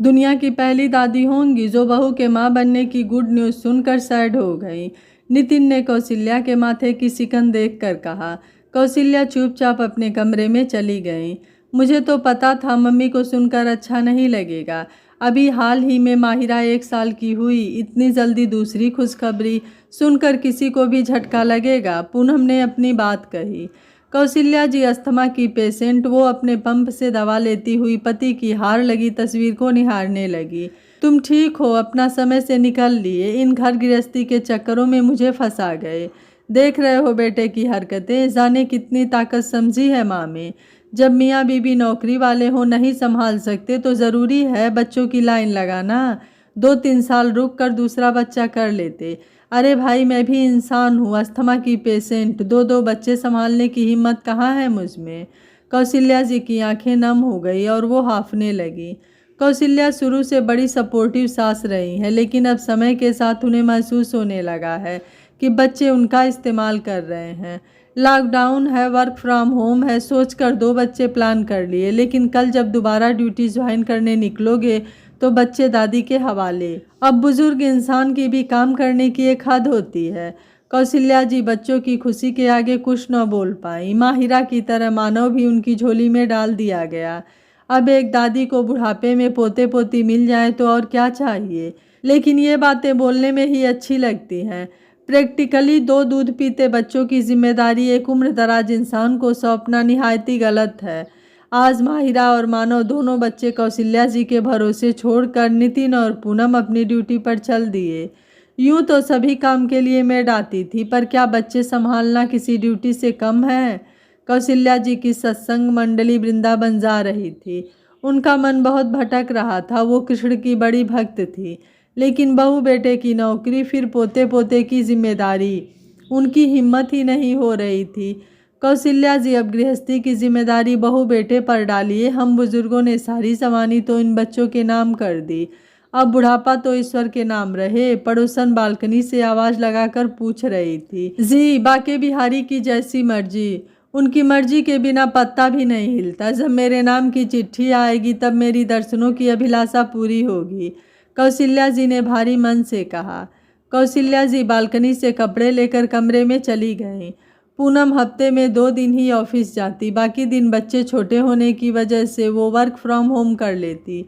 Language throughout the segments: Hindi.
दुनिया की पहली दादी होंगी जो बहू के माँ बनने की गुड न्यूज़ सुनकर सैड हो गई। नितिन ने कौशल्या के माथे की सिकन देखकर कहा। कौशल्या चुपचाप अपने कमरे में चली गई। मुझे तो पता था मम्मी को सुनकर अच्छा नहीं लगेगा। अभी हाल ही में माहिरा 1 साल की हुई, इतनी जल्दी दूसरी खुशखबरी सुनकर किसी को भी झटका लगेगा। पूनम ने अपनी बात कही। कौशल्या जी अस्थमा की पेशेंट, वो अपने पंप से दवा लेती हुई पति की हार लगी तस्वीर को निहारने लगी। तुम ठीक हो, अपना समय से निकल लिए, इन घर गृहस्थी के चक्करों में मुझे फंसा गए। देख रहे हो बेटे की हरकतें, जाने कितनी ताकत समझी है माँ में। जब मियाँ बीबी नौकरी वाले हो, नहीं संभाल सकते तो ज़रूरी है बच्चों की लाइन लगाना। 2-3 साल रुक कर दूसरा बच्चा कर लेते। अरे भाई, मैं भी इंसान हूँ, अस्थमा की पेशेंट, 2-2 बच्चे संभालने की हिम्मत कहाँ है मुझ में। कौशल्या जी की आंखें नम हो गई और वो हांफने लगी। कौशल्या शुरू से बड़ी सपोर्टिव सास रही हैं, लेकिन अब समय के साथ उन्हें महसूस होने लगा है कि बच्चे उनका इस्तेमाल कर रहे हैं। लॉकडाउन है, वर्क फ्रॉम होम है, सोचकर 2 बच्चे प्लान कर लिए, लेकिन कल जब दोबारा ड्यूटी ज्वाइन करने निकलोगे तो बच्चे दादी के हवाले। अब बुजुर्ग इंसान की भी काम करने की एक हद होती है। कौशल्या जी बच्चों की खुशी के आगे कुछ न बोल पाई। माहिरा की तरह मानव भी उनकी झोली में डाल दिया गया। अब एक दादी को बुढ़ापे में पोते पोती मिल जाए तो और क्या चाहिए। लेकिन ये बातें बोलने में ही अच्छी लगती हैं। प्रैक्टिकली 2 दूध पीते बच्चों की जिम्मेदारी एक उम्र दराज इंसान को सौंपना निहायत ही गलत है। आज माहिरा और मानव दोनों बच्चे कौशल्या जी के भरोसे छोड़कर नितिन और पूनम अपनी ड्यूटी पर चल दिए। यूं तो सभी काम के लिए मेड आती थी, पर क्या बच्चे संभालना किसी ड्यूटी से कम है। कौशल्या जी की सत्संग मंडली वृंदावन जा रही थी। उनका मन बहुत भटक रहा था। वो कृष्ण की बड़ी भक्त थी, लेकिन बहू बेटे की नौकरी, फिर पोते पोते की जिम्मेदारी, उनकी हिम्मत ही नहीं हो रही थी। कौशल्या जी, अब गृहस्थी की जिम्मेदारी बहू बेटे पर डालिए। हम बुजुर्गों ने सारी जवानी तो इन बच्चों के नाम कर दी, अब बुढ़ापा तो ईश्वर के नाम रहे। पड़ोसन बालकनी से आवाज लगाकर पूछ रही थी। जी, बाके बिहारी की जैसी मर्जी, उनकी मर्जी के बिना पत्ता भी नहीं हिलता। जब मेरे नाम की चिट्ठी आएगी तब मेरी दर्शनों की अभिलाषा पूरी होगी, कौशल्या जी ने भारी मन से कहा। कौशल्या जी बालकनी से कपड़े लेकर कमरे में चली गईं। पूनम हफ्ते में 2 दिन ही ऑफिस जाती, बाकी दिन बच्चे छोटे होने की वजह से वो वर्क फ्रॉम होम कर लेती।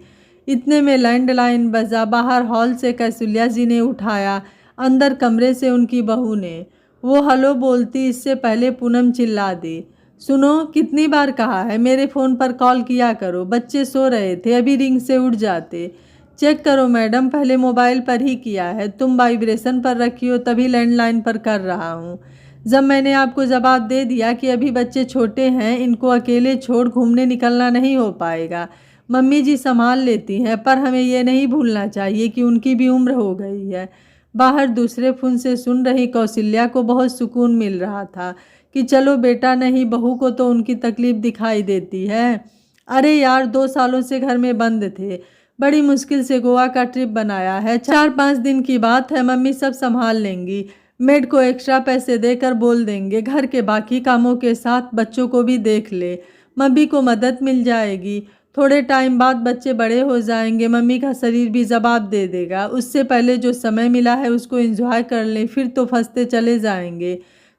इतने में लैंडलाइन बजा। बाहर हॉल से कौशल्या जी ने उठाया, अंदर कमरे से उनकी बहू ने। वो हेलो बोलती, इससे पहले पूनम चिल्ला दी। सुनो, कितनी बार कहा है मेरे फ़ोन पर कॉल किया करो। बच्चे सो रहे थे, अभी रिंग से उठ जाते। चेक करो मैडम, पहले मोबाइल पर ही किया है, तुम वाइब्रेशन पर रखी हो तभी लैंडलाइन पर कर रहा हूँ। जब मैंने आपको जवाब दे दिया कि अभी बच्चे छोटे हैं, इनको अकेले छोड़ घूमने निकलना नहीं हो पाएगा, मम्मी जी संभाल लेती हैं, पर हमें ये नहीं भूलना चाहिए कि उनकी भी उम्र हो गई है। बाहर दूसरे फोन से सुन रही कौशल्या को बहुत सुकून मिल रहा था कि चलो बेटा नहीं, बहू को तो उनकी तकलीफ दिखाई देती है। अरे यार, 2 सालों से घर में बंद थे, बड़ी मुश्किल से गोवा का ट्रिप बनाया है। 4-5 दिन की बात है, मम्मी सब संभाल लेंगी। मेड को एक्स्ट्रा पैसे देकर बोल देंगे घर के बाकी कामों के साथ बच्चों को भी देख ले, मम्मी को मदद मिल जाएगी। थोड़े टाइम बाद बच्चे बड़े हो जाएंगे, मम्मी का शरीर भी जवाब दे देगा। उससे पहले जो समय मिला है उसको एंजॉय कर लें, फिर तो फंसते चले जाएंगे।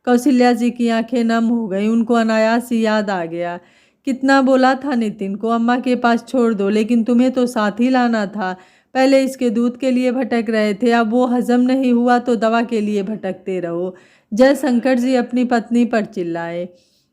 कौशल्या जी की आंखें नम हो गई। उनको अनायास ही याद आ गया, कितना बोला था नितिन को अम्मा के पास छोड़ दो, लेकिन तुम्हें तो साथ ही लाना था। पहले इसके दूध के लिए भटक रहे थे, अब वो हजम नहीं हुआ तो दवा के लिए भटकते रहो। जय शंकर जी अपनी पत्नी पर चिल्लाए।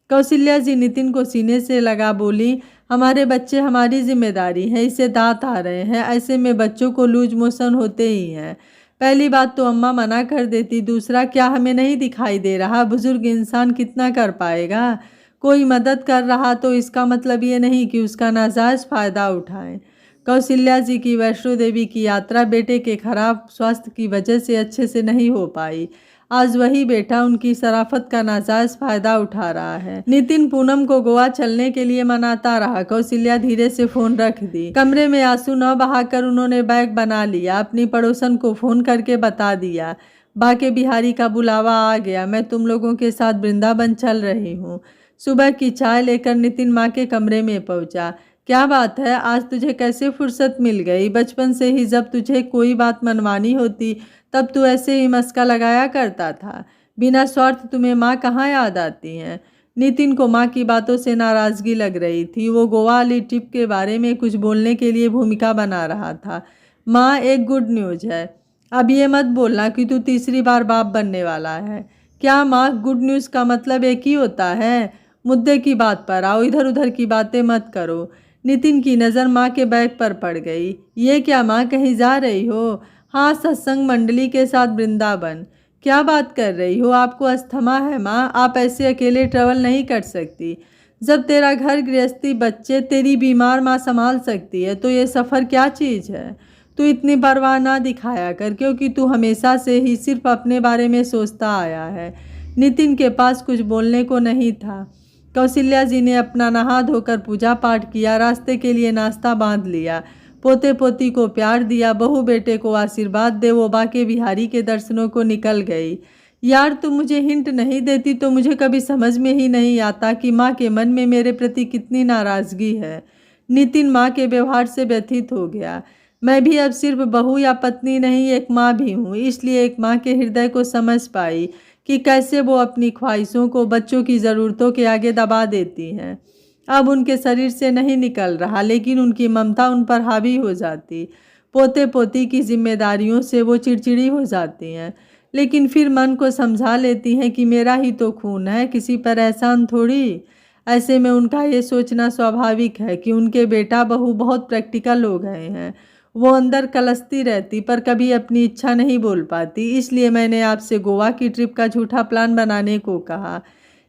कौशल्या जी नितिन को सीने से लगा बोली, हमारे बच्चे हमारी जिम्मेदारी है, इससे दांत आ रहे हैं, ऐसे में बच्चों को लूज मोशन होते ही हैं। पहली बात तो अम्मा मना कर देती, दूसरा क्या हमें नहीं दिखाई दे रहा बुजुर्ग इंसान कितना कर पाएगा। कोई मदद कर रहा तो इसका मतलब ये नहीं कि उसका नाजायज फ़ायदा उठाएं। कौशल्या जी की वैष्णो देवी की यात्रा बेटे के खराब स्वास्थ्य की वजह से अच्छे से नहीं हो पाई। आज वही बेटा उनकी शराफत का नाजायज फ़ायदा उठा रहा है। नितिन पूनम को गोवा चलने के लिए मनाता रहा। कौशल्या धीरे से फ़ोन रख दी। कमरे में आंसू न बहाकर उन्होंने बैग बना लिया, अपनी पड़ोसन को फ़ोन करके बता दिया, बाके बिहारी का बुलावा आ गया, मैं तुम लोगों के साथ वृंदावन चल रही हूँ। सुबह की चाय लेकर नितिन माँ के कमरे में पहुँचा। क्या बात है, आज तुझे कैसे फुर्सत मिल गई? बचपन से ही जब तुझे कोई बात मनवानी होती तब तू ऐसे ही मस्का लगाया करता था। बिना स्वार्थ तुम्हें माँ कहाँ याद आती हैं? नितिन को माँ की बातों से नाराज़गी लग रही थी। वो गोवा वाली ट्रिप के बारे में कुछ बोलने के लिए भूमिका बना रहा था। माँ, एक गुड न्यूज़ है। अब ये मत बोलना कि तू तीसरी बार बाप बनने वाला है। क्या माँ, गुड न्यूज़ का मतलब एक ही होता है? मुद्दे की बात पर आओ, इधर उधर की बातें मत करो। नितिन की नज़र माँ के बैग पर पड़ गई। ये क्या माँ, कहीं जा रही हो? हाँ, सत्संग मंडली के साथ वृंदावन। क्या बात कर रही हो? आपको अस्थमा है माँ? आप ऐसे अकेले ट्रैवल नहीं कर सकती। जब तेरा घर गृहस्थी, बच्चे, तेरी बीमार माँ संभाल सकती है तो ये सफ़र क्या चीज़ है? तू इतनी परवाह ना दिखाया कर, क्योंकि तू हमेशा से ही सिर्फ अपने बारे में सोचता आया है। नितिन के पास कुछ बोलने को नहीं था। कौशल्या जी ने अपना नहा धोकर पूजा पाठ किया, रास्ते के लिए नाश्ता बांध लिया, पोते पोती को प्यार दिया, बहू बेटे को आशीर्वाद दे वो बाके बिहारी के दर्शनों को निकल गई। यार, तुम मुझे हिंट नहीं देती तो मुझे कभी समझ में ही नहीं आता कि माँ के मन में मेरे प्रति कितनी नाराज़गी है। नितिन माँ के व्यवहार से व्यथित हो गया। मैं भी अब सिर्फ बहू या पत्नी नहीं, एक माँ भी हूँ। इसलिए एक माँ के हृदय को समझ पाई कि कैसे वो अपनी ख्वाहिशों को बच्चों की ज़रूरतों के आगे दबा देती हैं। अब उनके शरीर से नहीं निकल रहा, लेकिन उनकी ममता उन पर हावी हो जाती। पोते पोती की जिम्मेदारियों से वो चिड़चिड़ी हो जाती हैं, लेकिन फिर मन को समझा लेती हैं कि मेरा ही तो खून है, किसी पर एहसान थोड़ी। ऐसे में उनका ये सोचना स्वाभाविक है कि उनके बेटा बहू बहुत प्रैक्टिकल हो गए हैं। वो अंदर कलसती रहती पर कभी अपनी इच्छा नहीं बोल पाती। इसलिए मैंने आपसे गोवा की ट्रिप का झूठा प्लान बनाने को कहा,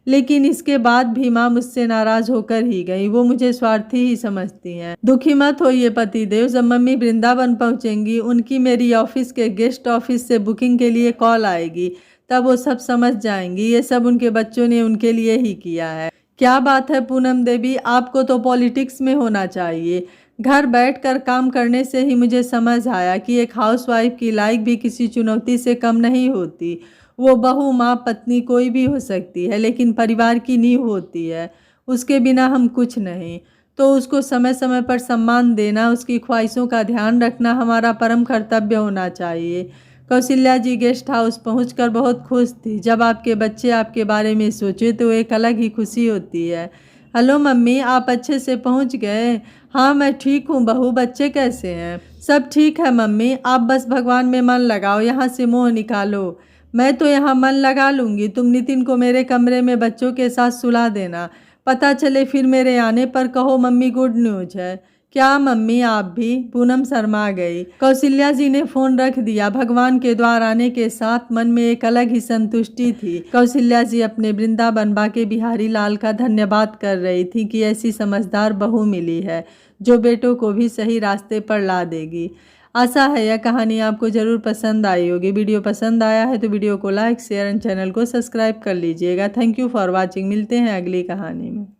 लेकिन इसके बाद भी माँ मुझसे नाराज़ होकर ही गई। वो मुझे स्वार्थी ही समझती हैं। दुखी मत होइए पतिदेव, जब मम्मी वृंदावन पहुँचेंगी उनकी मेरी ऑफिस के गेस्ट ऑफिस से बुकिंग के लिए कॉल आएगी, तब वो सब समझ जाएंगी। ये सब उनके बच्चों ने उनके लिए ही किया है। क्या बात है पूनम देवी, आपको तो पॉलिटिक्स में होना चाहिए। घर बैठकर काम करने से ही मुझे समझ आया कि एक हाउसवाइफ की लाइफ भी किसी चुनौती से कम नहीं होती। वो बहू, माँ, पत्नी कोई भी हो सकती है, लेकिन परिवार की नींव होती है। उसके बिना हम कुछ नहीं। तो उसको समय समय पर सम्मान देना, उसकी ख्वाहिशों का ध्यान रखना हमारा परम कर्तव्य होना चाहिए। कौशल्या जी गेस्ट हाउस पहुंचकर बहुत खुश थी। जब आपके बच्चे आपके बारे में सोचे तो एक अलग ही खुशी होती है। हेलो मम्मी, आप अच्छे से पहुंच गए? हाँ, मैं ठीक हूँ बहू, बच्चे कैसे हैं? सब ठीक है मम्मी, आप बस भगवान में मन लगाओ, यहाँ से मोह निकालो। मैं तो यहाँ मन लगा लूँगी। तुम नितिन को मेरे कमरे में बच्चों के साथ सुला देना। पता चले फिर मेरे आने पर कहो मम्मी गुड न्यूज है। क्या मम्मी, आप भी? पूनम शर्मा गई। कौशल्या जी ने फोन रख दिया। भगवान के द्वार आने के साथ मन में एक अलग ही संतुष्टि थी। कौशल्या जी अपने वृंदावन बाके बिहारी लाल का धन्यवाद कर रही थी कि ऐसी समझदार बहू मिली है जो बेटों को भी सही रास्ते पर ला देगी। आशा है यह कहानी आपको ज़रूर पसंद आई होगी। वीडियो पसंद आया है तो वीडियो को लाइक, शेयर एंड चैनल को सब्सक्राइब कर लीजिएगा। Thank you for watching. मिलते हैं अगली कहानी में।